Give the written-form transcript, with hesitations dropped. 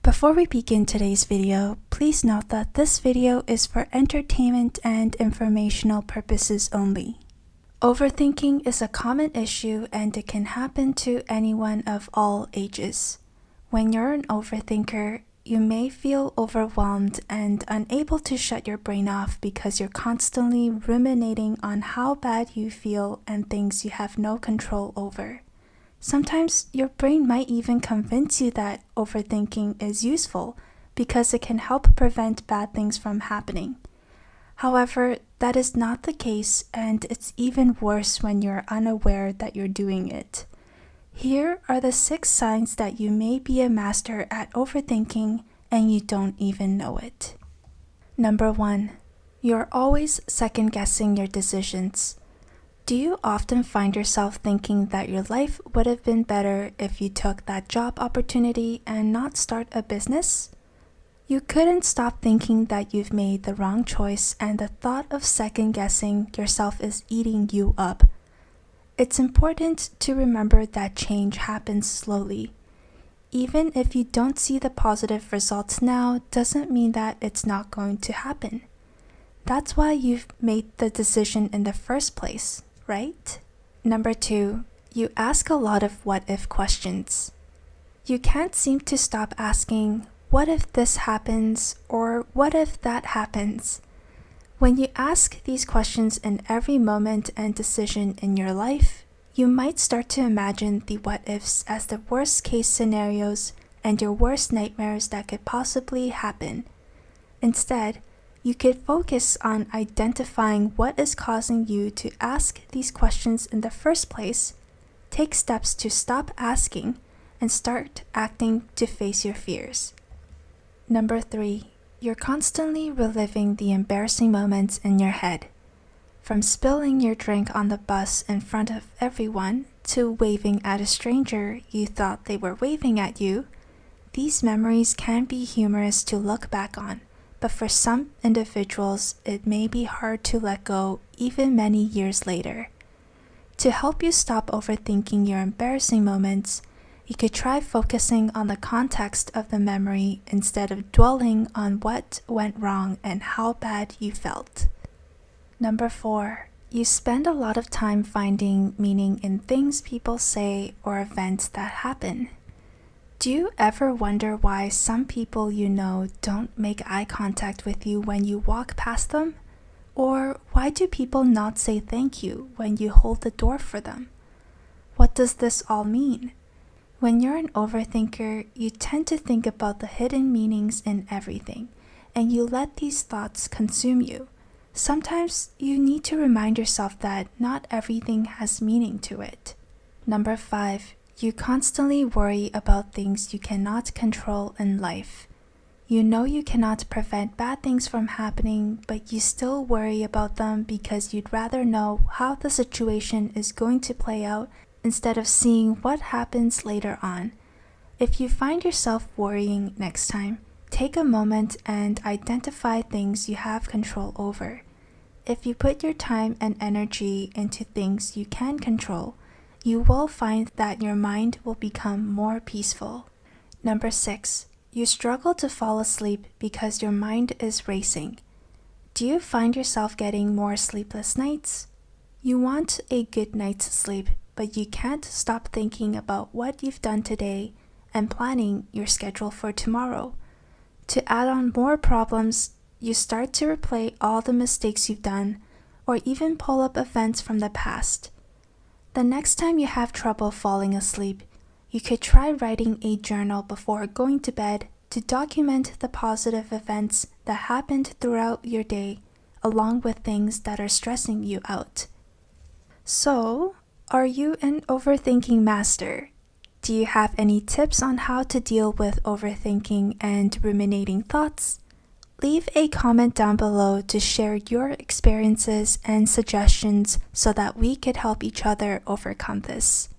Before we begin today's video, please note that this video is for entertainment and informational purposes only. Overthinking is a common issue and it can happen to anyone of all ages. When you're an overthinker, you may feel overwhelmed and unable to shut your brain off because you're constantly ruminating on how bad you feel and things you have no control over. Sometimes your brain might even convince you that overthinking is useful because it can help prevent bad things from happening. However, that is not the case, and it's even worse when you're unaware that you're doing it. Here are the 6 signs that you may be a master at overthinking and you don't even know it. Number 1. You're always second-guessing your decisions. Do you often find yourself thinking that your life would have been better if you took that job opportunity and not start a business? You couldn't stop thinking that you've made the wrong choice, and the thought of second-guessing yourself is eating you up. It's important to remember that change happens slowly. Even if you don't see the positive results now, doesn't mean that it's not going to happen. That's why you've made the decision in the first place, right? Number 2, you ask a lot of what-if questions. You can't seem to stop asking, what if this happens, or what if that happens? When you ask these questions in every moment and decision in your life, you might start to imagine the what-ifs as the worst-case scenarios and your worst nightmares that could possibly happen. Instead, you could focus on identifying what is causing you to ask these questions in the first place, take steps to stop asking, and start acting to face your fears. Number 3, you're constantly reliving the embarrassing moments in your head. From spilling your drink on the bus in front of everyone to waving at a stranger you thought they were waving at you, these memories can be humorous to look back on. But for some individuals, it may be hard to let go even many years later. To help you stop overthinking your embarrassing moments, you could try focusing on the context of the memory instead of dwelling on what went wrong and how bad you felt. Number 4, you spend a lot of time finding meaning in things people say or events that happen. Do you ever wonder why some people you know don't make eye contact with you when you walk past them? Or why do people not say thank you when you hold the door for them? What does this all mean? When you're an overthinker, you tend to think about the hidden meanings in everything, and you let these thoughts consume you. Sometimes you need to remind yourself that not everything has meaning to it. Number 5. You constantly worry about things you cannot control in life. You know you cannot prevent bad things from happening, but you still worry about them because you'd rather know how the situation is going to play out instead of seeing what happens later on. If you find yourself worrying next time, take a moment and identify things you have control over. If you put your time and energy into things you can control, you will find that your mind will become more peaceful. Number 6, you struggle to fall asleep because your mind is racing. Do you find yourself getting more sleepless nights? You want a good night's sleep, but you can't stop thinking about what you've done today and planning your schedule for tomorrow. To add on more problems, you start to replay all the mistakes you've done, or even pull up events from the past. The next time you have trouble falling asleep, you could try writing a journal before going to bed to document the positive events that happened throughout your day, along with things that are stressing you out. So, are you an overthinking master? Do you have any tips on how to deal with overthinking and ruminating thoughts? Leave a comment down below to share your experiences and suggestions so that we could help each other overcome this.